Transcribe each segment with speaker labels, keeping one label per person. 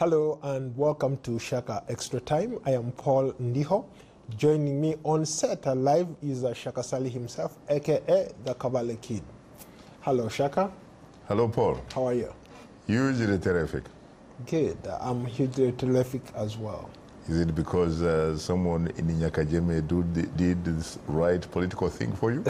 Speaker 1: Hello and welcome to Shaka Extra Time. I am Paul Ndiho. Joining me on set live is Shaka Ssali himself, aka the Kabale Kid. Hello, Shaka.
Speaker 2: Hello, Paul.
Speaker 1: How are you?
Speaker 2: Hugely terrific.
Speaker 1: Good. I'm hugely terrific as well.
Speaker 2: Is it because someone in Nyakajeme did this right political thing for you?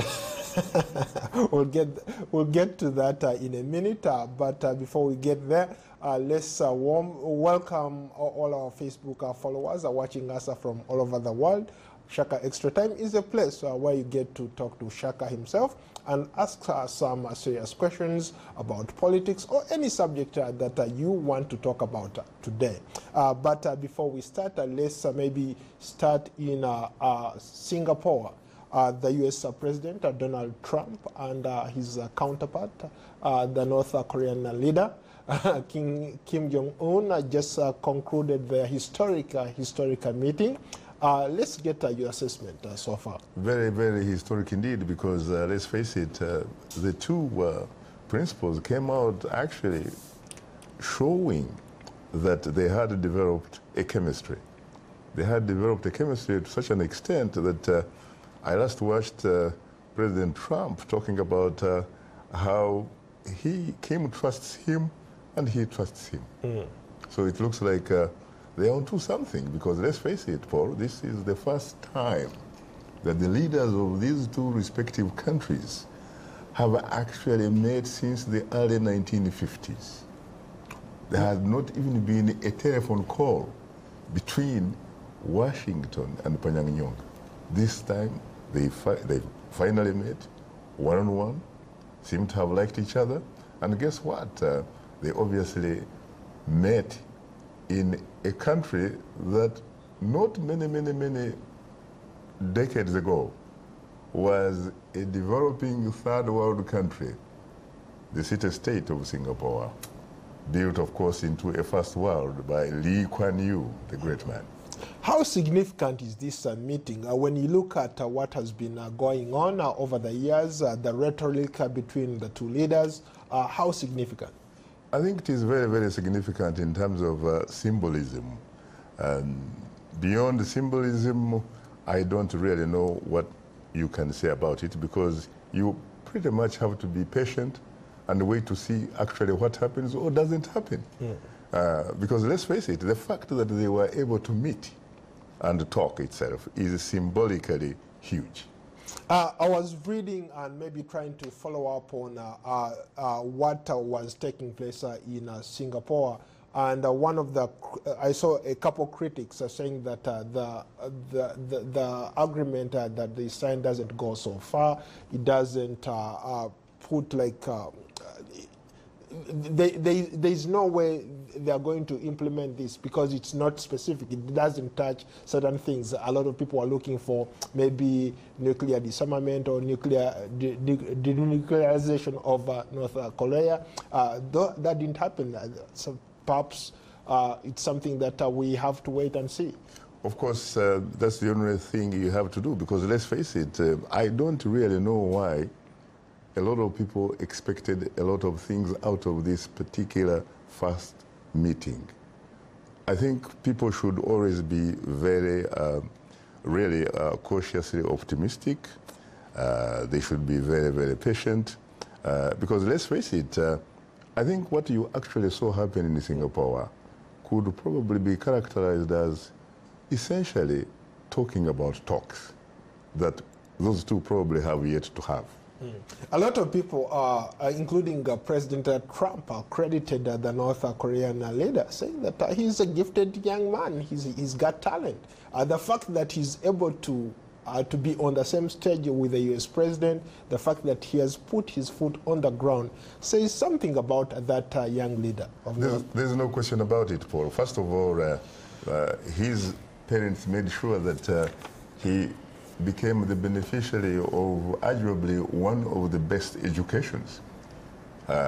Speaker 1: We'll get to that in a minute, but before we get there, let's welcome all our Facebook followers watching us from all over the world. Shaka Extra Time is a place where you get to talk to Shaka himself and ask some serious questions about politics or any subject that you want to talk about today. But before we start, let's maybe start in Singapore. The U.S. President Donald Trump and his counterpart, the North Korean leader, Kim Jong-Un, just concluded their historic meeting. Let's get your assessment so far.
Speaker 2: Very, very historic indeed, because let's face it, the two principals came out actually showing that they had developed a chemistry. They had developed a chemistry to such an extent that I last watched President Trump talking about how Kim trusts him and he trusts him. So it looks like they're onto something, because let's face it, Paul, this is the first time that the leaders of these two respective countries have actually met since the early 1950s. There had not even been a telephone call between Washington and Pyongyang. This time, they finally met one-on-one, seem to have liked each other, and guess what? They obviously met in a country that not many decades ago was a developing third world country, the city-state of Singapore, built, of course, into a first world by Lee Kuan Yew, the great man.
Speaker 1: How significant is this meeting? When you look at what has been going on over the years, the rhetoric between the two leaders, how significant?
Speaker 2: I think it is very, very significant in terms of symbolism. Beyond the symbolism, I don't really know what you can say about it, because you pretty much have to be patient and wait to see actually what happens or doesn't happen. Because let's face it, the fact that they were able to meet and talk itself is symbolically huge.
Speaker 1: I was reading and maybe trying to follow up on what was taking place in Singapore, and I saw a couple critics saying that the agreement that they signed doesn't go so far. It doesn't put like there's no way they are going to implement this, because it's not specific. It doesn't touch certain things. A lot of people are looking for maybe nuclear disarmament or nuclear denuclearization of North Korea. That didn't happen. So perhaps it's something that we have to wait and see.
Speaker 2: Of course, that's the only thing you have to do, because let's face it, I don't really know why a lot of people expected a lot of things out of this particular first meeting. I think people should always be very, really cautiously optimistic. They should be very, very patient, because let's face it, I think what you actually saw happen in Singapore could probably be characterized as essentially talking about talks that those two probably have yet to have.
Speaker 1: A lot of people, including President Trump, credited the North Korean leader, saying that he's a gifted young man. He's got talent. The fact that he's able to be on the same stage with the U.S. president, the fact that he has put his foot on the ground, says something about that young leader.
Speaker 2: There's no question about it, Paul. First of all, his parents made sure that he became the beneficiary of arguably one of the best educations.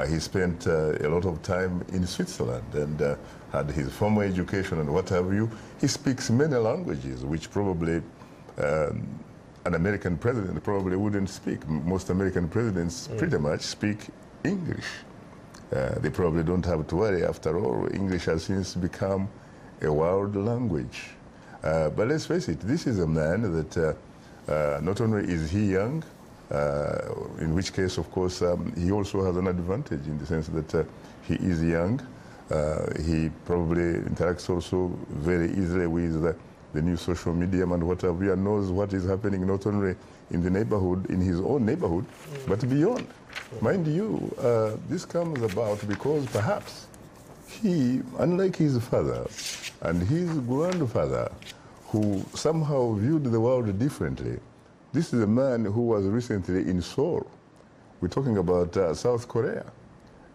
Speaker 2: He spent a lot of time in Switzerland and had his formal education and what have you. He speaks many languages, which probably an American president probably wouldn't speak. Most American presidents pretty much speak English. They probably don't have to worry. After all, English has since become a world language. But let's face it, this is a man that not only is he young, in which case, of course, he also has an advantage in the sense that he is young. He probably interacts also very easily with the new social medium and whatever, and knows what is happening not only in the neighborhood, in his own neighborhood, but beyond. Mind you, this comes about because perhaps he, unlike his father and his grandfather, who somehow viewed the world differently, this is a man who was recently in Seoul. We're talking about South Korea.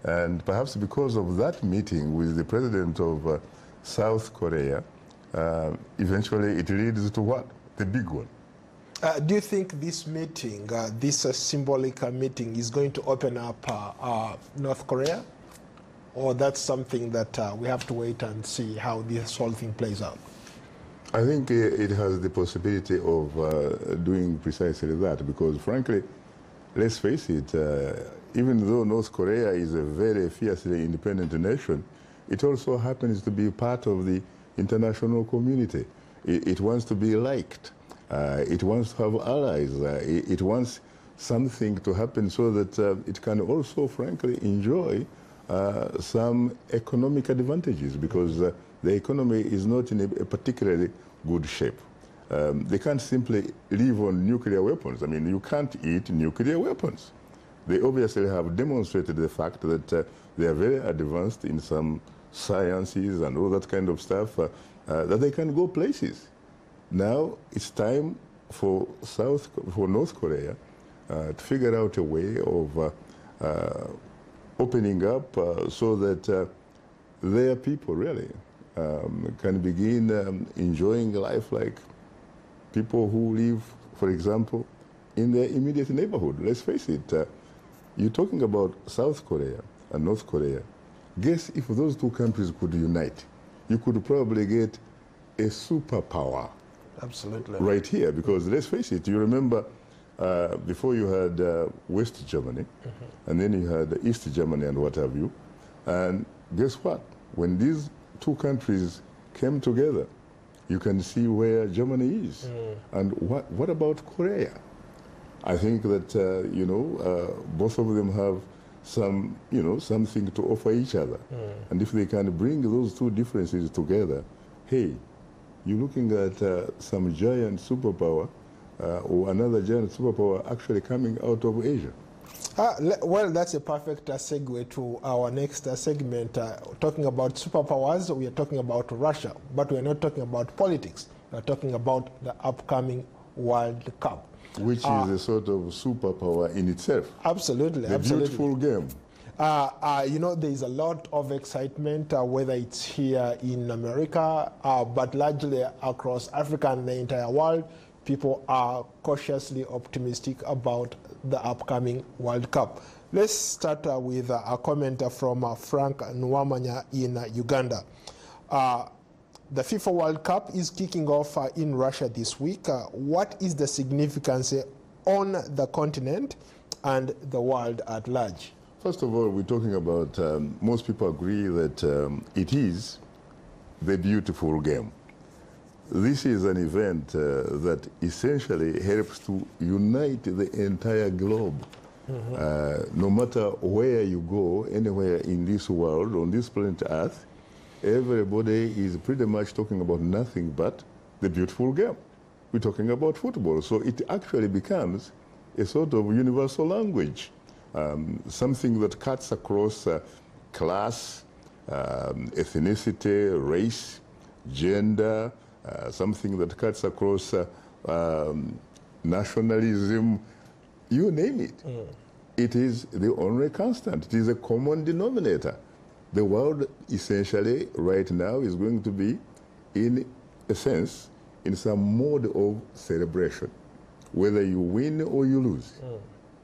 Speaker 2: And perhaps because of that meeting with the president of South Korea, eventually it leads to what? The big one.
Speaker 1: Do you think this meeting, this symbolic meeting, is going to open up North Korea? Or that's something that we have to wait and see how this whole thing plays out?
Speaker 2: I think it has the possibility of doing precisely that, because frankly, let's face it, even though North Korea is a very fiercely independent nation, it also happens to be part of the international community. It wants to be liked. It wants to have allies. It wants something to happen so that it can also, frankly, enjoy some economic advantages, because the economy is not in a particularly good shape. They can't simply live on nuclear weapons. I mean, you can't eat nuclear weapons. They obviously have demonstrated the fact that they are very advanced in some sciences and all that kind of stuff, that they can go places. Now it's time for North Korea to figure out a way of opening up so that their people really can begin enjoying life like people who live, for example, in their immediate neighborhood. Let's face it, you're talking about South Korea and North Korea. Guess if those two countries could unite, you could probably get a superpower.
Speaker 1: Absolutely.
Speaker 2: Right here, because let's face it, you remember before you had West Germany, and then you had East Germany and what have you. And guess what? When these two countries came together, you can see where Germany is. And what about Korea? I think that, both of them have some, something to offer each other. And if they can bring those two differences together, hey, you're looking at some giant superpower or another giant superpower actually coming out of Asia.
Speaker 1: Well, that's a perfect segue to our next segment. Talking about superpowers, we are talking about Russia, but we are not talking about politics. We are talking about the upcoming World Cup.
Speaker 2: Which is a sort of superpower in itself.
Speaker 1: Absolutely.
Speaker 2: The beautiful game.
Speaker 1: There is a lot of excitement, whether it's here in America, but largely across Africa and the entire world. People are cautiously optimistic about the upcoming World Cup. Let's start with a comment from Frank Nwamanya in Uganda. The FIFA World Cup is kicking off in Russia this week. What is the significance on the continent and the world at large?
Speaker 2: First of all, we're talking about, most people agree that it is the beautiful game. This is an event that essentially helps to unite the entire globe. No matter where you go, anywhere in this world, on this planet Earth, everybody is pretty much talking about nothing but the beautiful game. We're talking about football. So it actually becomes a sort of universal language, something that cuts across class, ethnicity, race, gender, something that cuts across nationalism, you name it. It is the only constant. It is a common denominator. The world essentially right now is going to be, in a sense, in some mode of celebration. Whether you win or you lose,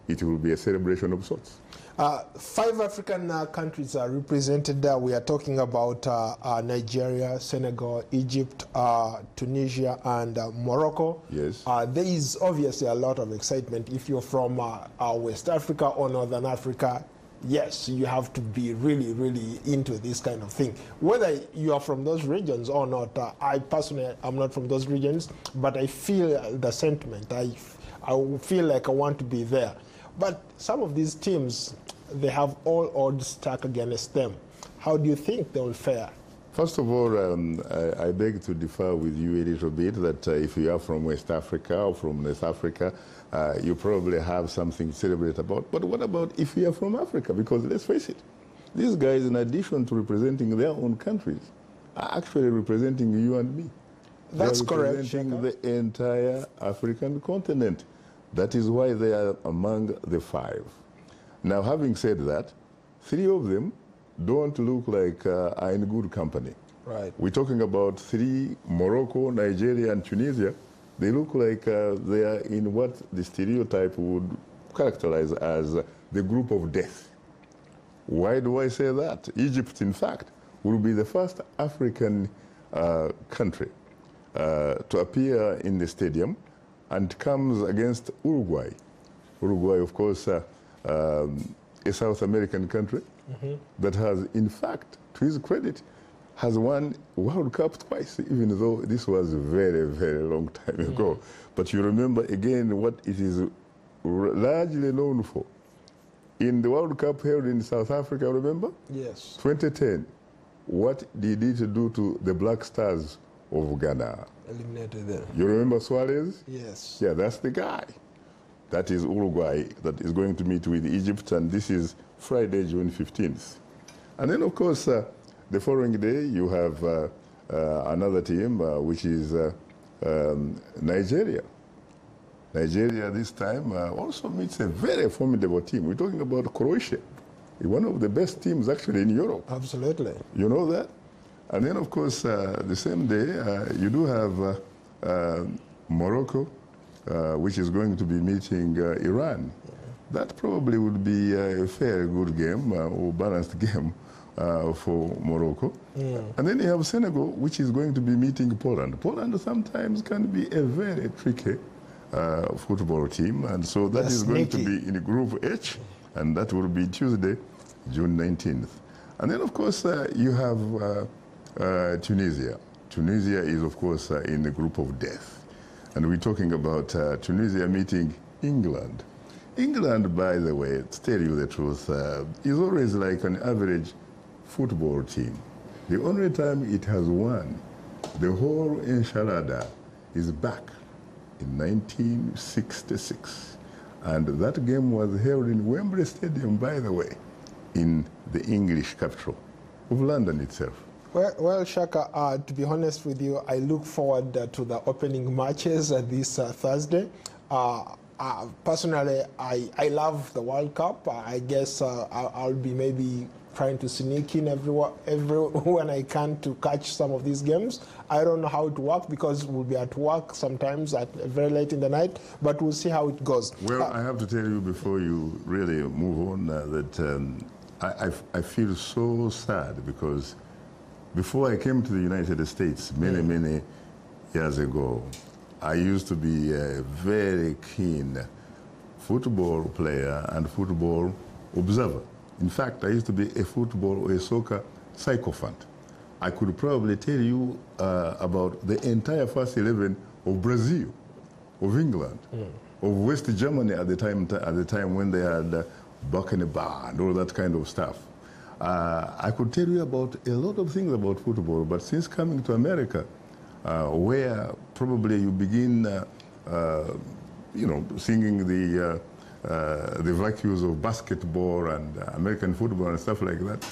Speaker 2: it will be a celebration of sorts.
Speaker 1: 5 African countries are represented. We are talking about Nigeria, Senegal, Egypt, Tunisia, and Morocco.
Speaker 2: Yes.
Speaker 1: There is obviously a lot of excitement. If you're from West Africa or Northern Africa, yes, you have to be really, really into this kind of thing. Whether you are from those regions or not, I personally am not from those regions, but I feel the sentiment. I feel like I want to be there. But some of these teams, they have all odds stacked against them. How do you think they will fare?
Speaker 2: First of all, I beg to differ with you a little bit that if you are from West Africa or from North Africa, you probably have something to celebrate about. But what about if you are from Africa? Because let's face it, these guys, in addition to representing their own countries, are actually representing you and me.
Speaker 1: That's correct,
Speaker 2: representing the entire African continent. That is why they are among the 5. Now, having said that, 3 of them don't look like are in good company.
Speaker 1: Right.
Speaker 2: We're talking about 3, Morocco, Nigeria, and Tunisia. They look like they are in what the stereotype would characterize as the group of death. Why do I say that? Egypt, in fact, will be the first African country to appear in the stadium, and comes against Uruguay. Uruguay, of course, a South American country that has, in fact, to his credit, has won World Cup twice, even though this was a very, very long time ago. But you remember, again, what it is largely known for. In the World Cup held in South Africa, remember?
Speaker 1: Yes.
Speaker 2: 2010, what did it do to the Black Stars of Ghana?
Speaker 1: Eliminated them.
Speaker 2: You remember Suarez?
Speaker 1: Yes.
Speaker 2: Yeah, that's the guy. That is Uruguay that is going to meet with Egypt, and this is Friday, June 15th. And then, of course, the following day, you have another team, which is Nigeria. Nigeria this time also meets a very formidable team. We're talking about Croatia, one of the best teams actually in Europe.
Speaker 1: Absolutely.
Speaker 2: You know that? And then, of course, the same day, you do have Morocco, which is going to be meeting Iran. That probably would be a fairly good game or balanced game for Morocco. And then you have Senegal, which is going to be meeting Poland. Poland sometimes can be a very tricky football team, and so that is going to be in Group H, and that will be Tuesday, June 19th. And then, of course, you have Tunisia. Tunisia is, of course, in the group of death. And we're talking about Tunisia meeting England. England, by the way, to tell you the truth, is always like an average football team. The only time it has won the whole enchilada is back in 1966. And that game was held in Wembley Stadium, by the way, in the English capital of London itself.
Speaker 1: Well, Shaka, to be honest with you, I look forward to the opening matches this Thursday. Personally, I love the World Cup. I guess I'll be maybe trying to sneak in when I can to catch some of these games. I don't know how it works because we'll be at work sometimes at very late in the night, but we'll see how it goes.
Speaker 2: Well, I have to tell you before you really move on that I feel so sad because before I came to the United States many years ago, I used to be a very keen football player and football observer. In fact, I used to be a football or a soccer sycophant. I could probably tell you about the entire first 11 of Brazil, of England, of West Germany at the time when they had Beckenbauer and all that kind of stuff. I could tell you about a lot of things about football, but since coming to America, where probably you begin, singing the virtues of basketball and American football and stuff like that,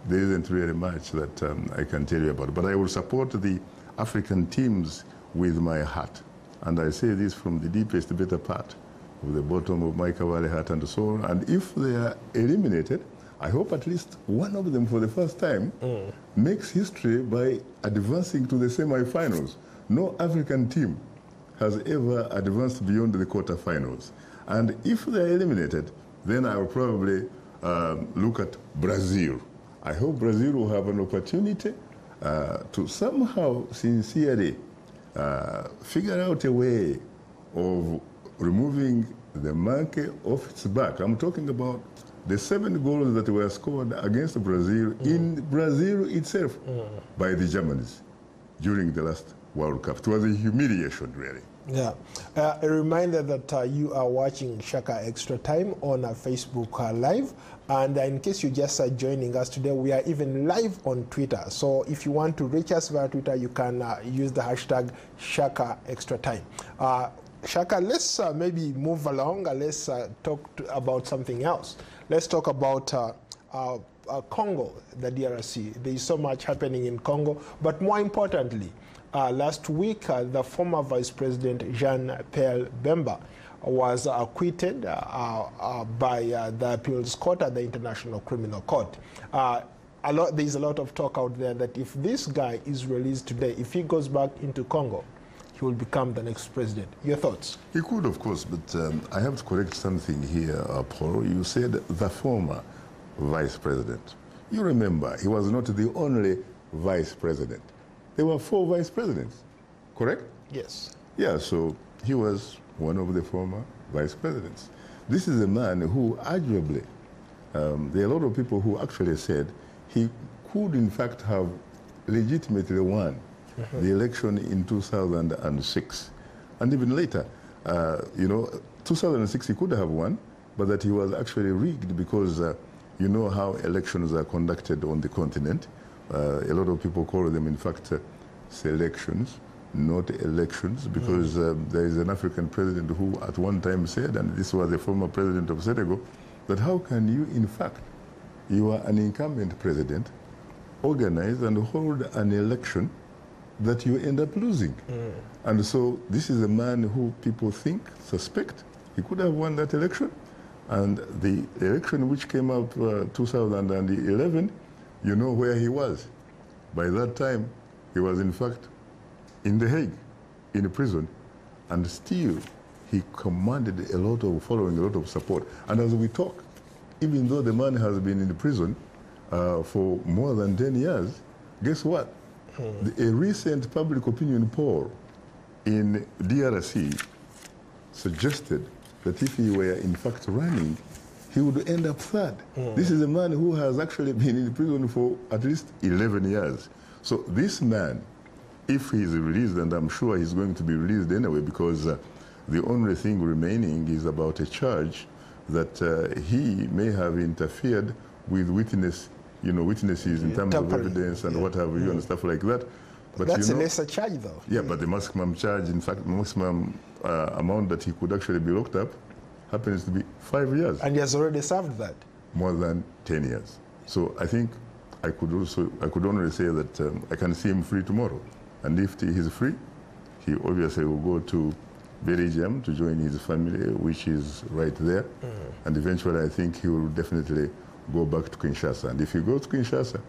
Speaker 2: there isn't really much that I can tell you about. But I will support the African teams with my heart. And I say this from the deepest, better part of the bottom of my cavalry heart and soul. And if they are eliminated, I hope at least one of them for the first time makes history by advancing to the semi-finals. No African team has ever advanced beyond the quarterfinals. And if they're eliminated, then I will probably look at Brazil. I hope Brazil will have an opportunity to somehow sincerely figure out a way of removing the monkey off its back. I'm talking about the 7 goals that were scored against Brazil in Brazil itself by the Germans during the last World Cup. It was a humiliation, really.
Speaker 1: Yeah. A reminder that you are watching Shaka Extra Time on Facebook Live. And in case you just are joining us today, we are even live on Twitter. So if you want to reach us via Twitter, you can use the hashtag Shaka Extra Time. Shaka, let's maybe move along. Let's talk about something else. Let's talk about Congo, the DRC. There is so much happening in Congo. But more importantly, last week, the former Vice President Jean-Pierre Bemba was acquitted by the appeals court at the International Criminal Court. There's a lot of talk out there that if this guy is released today, if he goes back into Congo, he will become the next president. Your thoughts?
Speaker 2: He could, of course, but I have to correct something here, Paul. You said the former vice president. You remember, he was not the only vice president. There were 4 vice presidents, correct?
Speaker 1: Yes.
Speaker 2: Yeah, so he was one of the former vice presidents. This is a man who arguably, there are a lot of people who actually said he could in fact have legitimately won the election in 2006. And even later, 2006 he could have won, but that he was actually rigged because you know how elections are conducted on the continent. A lot of people call them, in fact, selections, not elections, because there is an African president who at one time said, and this was the former president of Senegal, that how can you, in fact, you are an incumbent president, organize and hold an election that you end up losing. And so this is a man who people suspect, he could have won that election. And the election which came up 2011, you know where he was. By that time, he was in fact in The Hague, in a prison, and still he commanded a lot of following, a lot of support. And as we talk, even though the man has been in the prison for more than 10 years, guess what? A recent public opinion poll in DRC suggested that if he were in fact running, he would end up 3rd. This is a man who has actually been in prison for at least 11 years. So this man, if he is released, and I'm sure he's going to be released anyway, because the only thing remaining is about a charge that he may have interfered with witnesses in terms of evidence and what have you and stuff like that. But
Speaker 1: that's a lesser charge, though.
Speaker 2: Yeah, but the maximum charge, in fact, maximum amount that he could actually be locked up happens to be 5 years.
Speaker 1: And he has already served that.
Speaker 2: More than 10 years. So I think I could only say that I can see him free tomorrow. And if he's free, he obviously will go to Belgium to join his family, which is right there. And eventually I think he will definitely go back to Kinshasa. And if he goes to Kinshasa,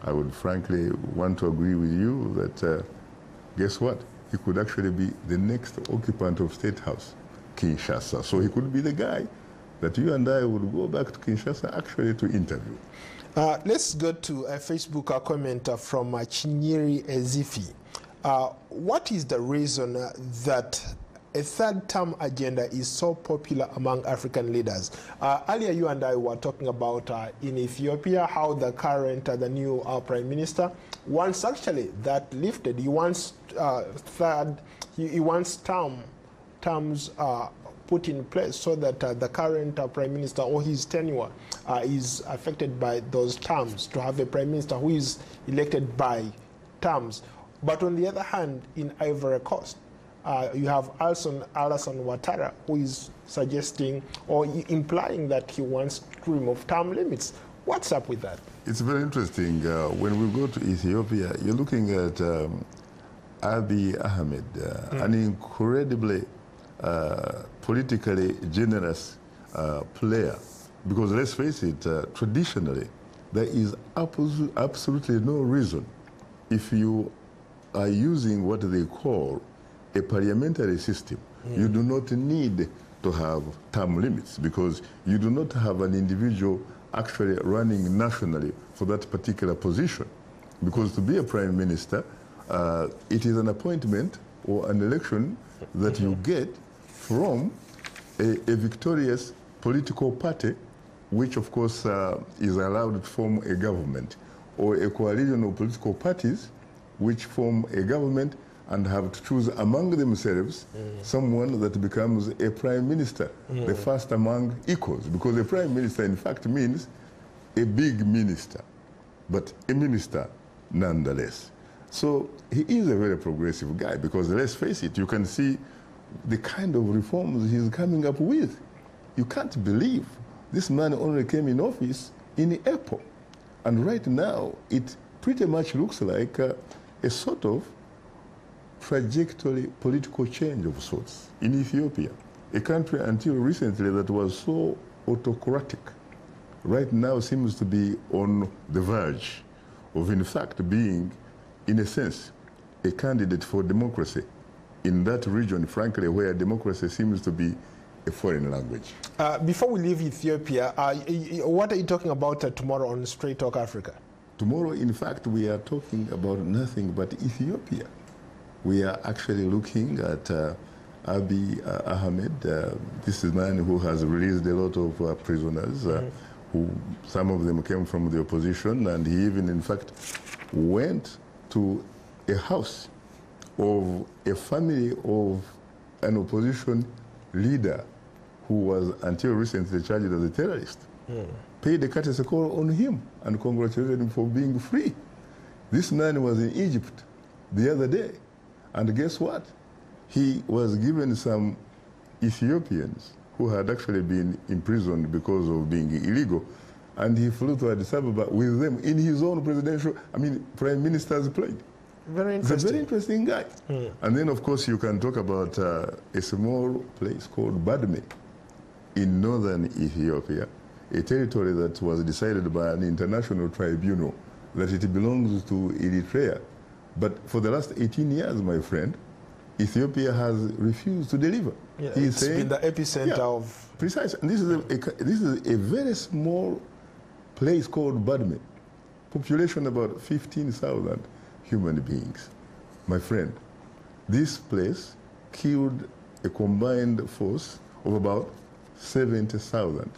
Speaker 2: I would frankly want to agree with you that, guess what? He could actually be the next occupant of State House, Kinshasa. So he could be the guy that you and I would go back to Kinshasa actually to interview.
Speaker 1: Let's go to a Facebook comment from Chinyeri Ezifi. What is the reason that a 3rd-term agenda is so popular among African leaders? Earlier, you and I were talking about in Ethiopia how the current, the new prime minister wants actually that lifted. He wants he wants terms put in place so that the current prime minister or his tenure is affected by those terms, to have a prime minister who is elected by terms. But on the other hand, in Ivory Coast, you have Alassane Ouattara, who is suggesting or implying that he wants to remove term limits. What's up with that? It's
Speaker 2: very interesting. When we go to Ethiopia, you're looking at Abiy Ahmed, an incredibly politically generous player. Because let's face it, traditionally, there is absolutely no reason, if you are using what they call a parliamentary system, you do not need to have term limits, because you do not have an individual actually running nationally for that particular position. Because to be a prime minister, it is an appointment or an election that you get from a victorious political party which of course is allowed to form a government, or a coalition of political parties which form a government and have to choose among themselves someone that becomes a prime minister, the first among equals, because a prime minister in fact means a big minister, but a minister nonetheless. So he is a very progressive guy, because let's face it, you can see the kind of reforms he's coming up with. You can't believe this man only came in office in April. And right now, it pretty much looks like a sort of trajectory political change of sorts in Ethiopia, a country until recently that was so autocratic. Right now seems to be on the verge of, in fact, being, in a sense, a candidate for democracy in that region, frankly, where democracy seems to be a foreign language.
Speaker 1: Before we leave Ethiopia, what are you talking about tomorrow on Straight Talk Africa? Tomorrow, in fact, we are talking about nothing but Ethiopia. We are actually looking at Abiy Ahmed. This is a man who has released a lot of prisoners, who some of them came from the opposition, and he even, in fact, went to a house of a family of an opposition leader who was until recently charged as a terrorist. Paid a courtesy call on him and congratulated him for being free. This man was in Egypt the other day, and guess what? He was given some Ethiopians who had actually been imprisoned because of being illegal, and he flew to Addis Ababa with them in his own prime minister's plane. Very interesting.
Speaker 2: He's a very interesting guy. And then, of course, you can talk about a small place called Badme in northern Ethiopia, a territory that was decided by an international tribunal that it belongs to Eritrea. But for the last 18 years, my friend, Ethiopia has refused to deliver.
Speaker 1: Yeah, it's been the epicenter of...
Speaker 2: Precisely. And this is a very small place called Badme. Population about 15,000 human beings. My friend, this place killed a combined force of about 70,000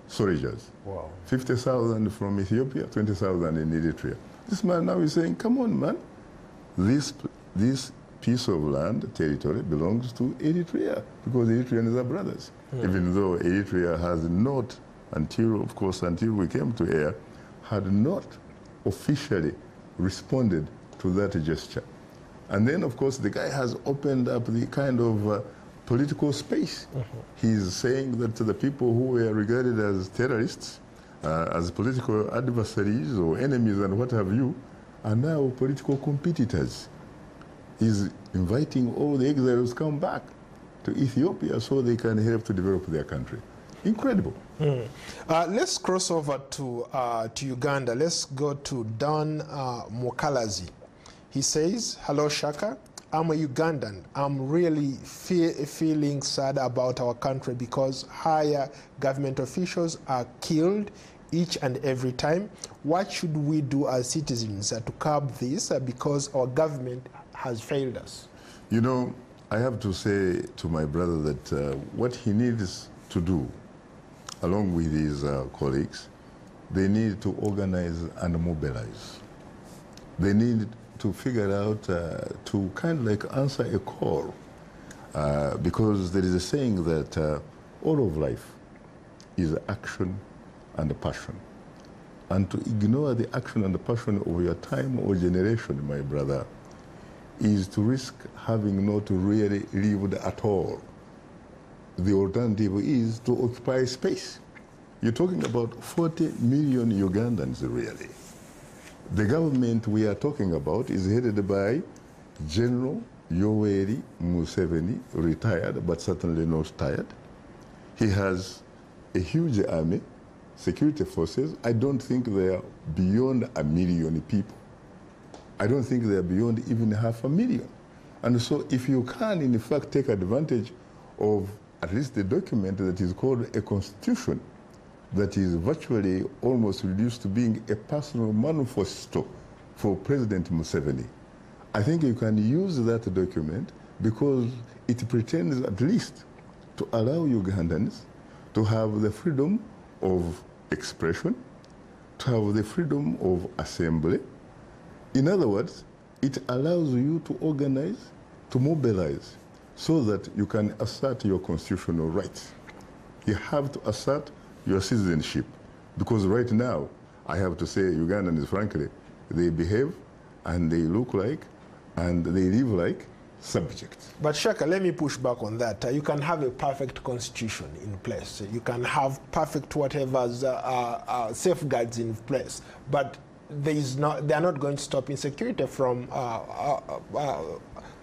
Speaker 2: soldiers.
Speaker 1: Wow.
Speaker 2: 50,000 from Ethiopia, 20,000 in Eritrea. This man now is saying, come on, man. This piece of land, territory, belongs to Eritrea, because Eritreans are brothers. Even though Eritrea has not, until we came to air, had not officially responded to that gesture. And then, of course, the guy has opened up the kind of political space. He's saying that the people who were regarded as terrorists, as political adversaries or enemies and what have you, are now political competitors. He's inviting all the exiles to come back to Ethiopia so they can help to develop their country. Incredible.
Speaker 1: Let's cross over to Uganda. Let's go to Don Mokalazi. He says, hello, Shaka. I'm a Ugandan. I'm really feeling sad about our country because higher government officials are killed each and every time. What should we do as citizens to curb this because our government has failed us?
Speaker 2: You know, I have to say to my brother that what he needs to do, along with his colleagues, they need to organize and mobilize. They need to figure out, to kind of like answer a call, because there is a saying that all of life is action and passion. And to ignore the action and the passion of your time or generation, my brother, is to risk having not really lived at all. The alternative is to occupy space. You're talking about 40 million Ugandans, really. The government we are talking about is headed by General Yoweri Museveni, retired, but certainly not tired. He has a huge army, security forces. I don't think they are beyond 1 million people. I don't think they are beyond even 500,000. And so if you can, in fact, take advantage of at least the document that is called a constitution, that is virtually almost reduced to being a personal manifesto for President Museveni, I think you can use that document because it pretends at least to allow Ugandans to have the freedom of expression, to have the freedom of assembly. In other words, it allows you to organize, to mobilize, so that you can assert your constitutional rights. You have to assert your citizenship, because right now, I have to say, Ugandans, frankly, they behave and they look like and they live like subjects.
Speaker 1: But Shaka, let me push back on that. You can have a perfect constitution in place. You can have perfect whatever's safeguards in place, but they are not going to stop insecurity from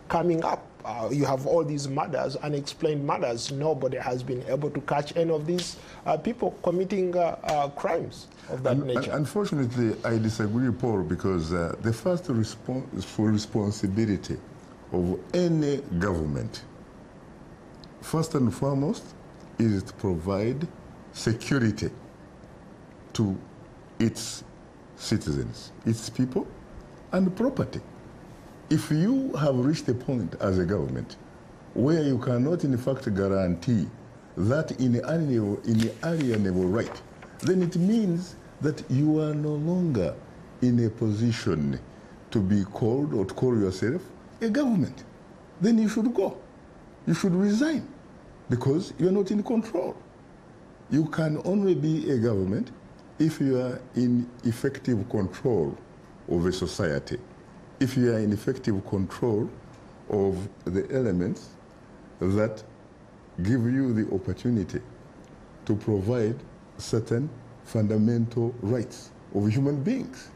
Speaker 1: coming up. You have all these murders, unexplained murders. Nobody has been able to catch any of these people committing crimes of that nature.
Speaker 2: Unfortunately, I disagree, Paul, because the first responsibility of any government, first and foremost, is to provide security to its citizens, its people, and property. If you have reached a point as a government where you cannot in fact guarantee that inalienable right, then it means that you are no longer in a position to be called or to call yourself a government. Then you should go. You should resign, because you're not in control. You can only be a government if you are in effective control of a society, if you are in effective control of the elements that give you the opportunity to provide certain fundamental rights of human beings.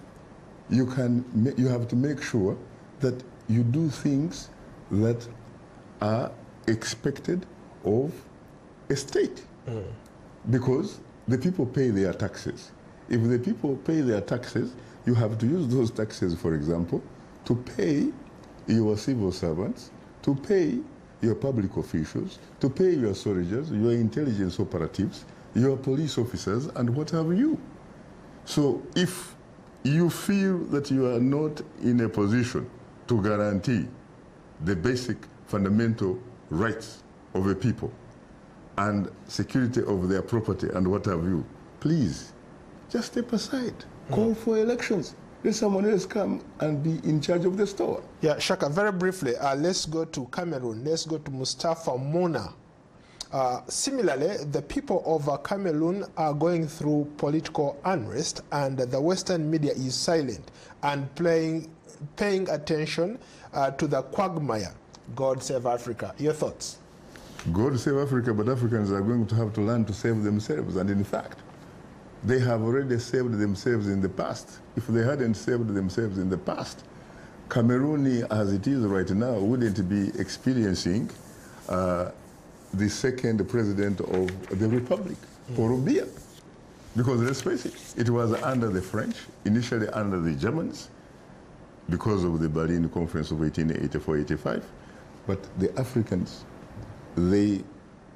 Speaker 2: You have to make sure that you do things that are expected of a state, because the people pay their taxes. If the people pay their taxes, you have to use those taxes, for example, to pay your civil servants, to pay your public officials, to pay your soldiers, your intelligence operatives, your police officers, and what have you. So if you feel that you are not in a position to guarantee the basic fundamental rights of a people and security of their property and what have you, please, just step aside. Call for elections. Let someone else come and be in charge of the store.
Speaker 1: Yeah, Shaka, very briefly, let's go to Cameroon. Let's go to Mustafa Mona. Similarly, the people of Cameroon are going through political unrest, and the Western media is silent and paying attention to the quagmire. God save Africa. Your thoughts?
Speaker 2: God save Africa, but Africans are going to have to learn to save themselves. And in fact, they have already saved themselves in the past. If they hadn't saved themselves in the past, Cameroon, as it is right now, wouldn't be experiencing the second president of the Republic, Paul Biya. Because let's face it, it was under the French, initially under the Germans, because of the Berlin Conference of 1884-85. But the Africans, they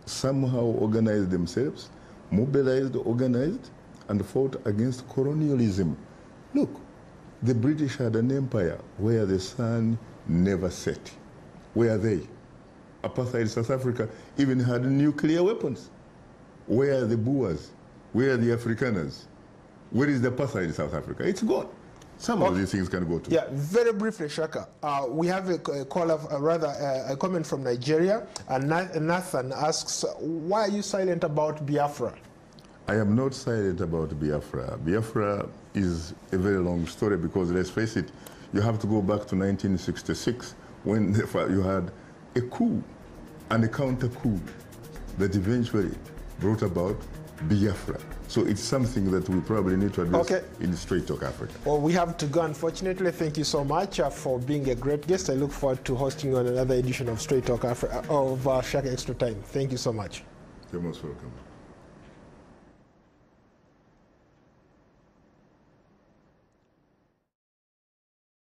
Speaker 2: somehow organized themselves, mobilized, organized, and fought against colonialism. Look, the British had an empire where the sun never set. Where are they? Apartheid South Africa even had nuclear weapons. Where are the Boers? Where are the Afrikaners? Where is the apartheid South Africa? It's gone. Some of these things can go to.
Speaker 1: Yeah, very briefly, Shaka. We have a call of, a comment from Nigeria, and Nathan asks, why are you silent about Biafra?
Speaker 2: I am not silent about Biafra. Biafra is a very long story, because let's face it, you have to go back to 1966 when you had a coup and a counter coup that eventually brought about Biafra. So it's something that we probably need to address in Straight Talk Africa.
Speaker 1: Well, we have to go, unfortunately. Thank you so much for being a great guest. I look forward to hosting you on another edition of Straight Talk Africa, of Shaka Extra Time. Thank you so much.
Speaker 2: You're most welcome.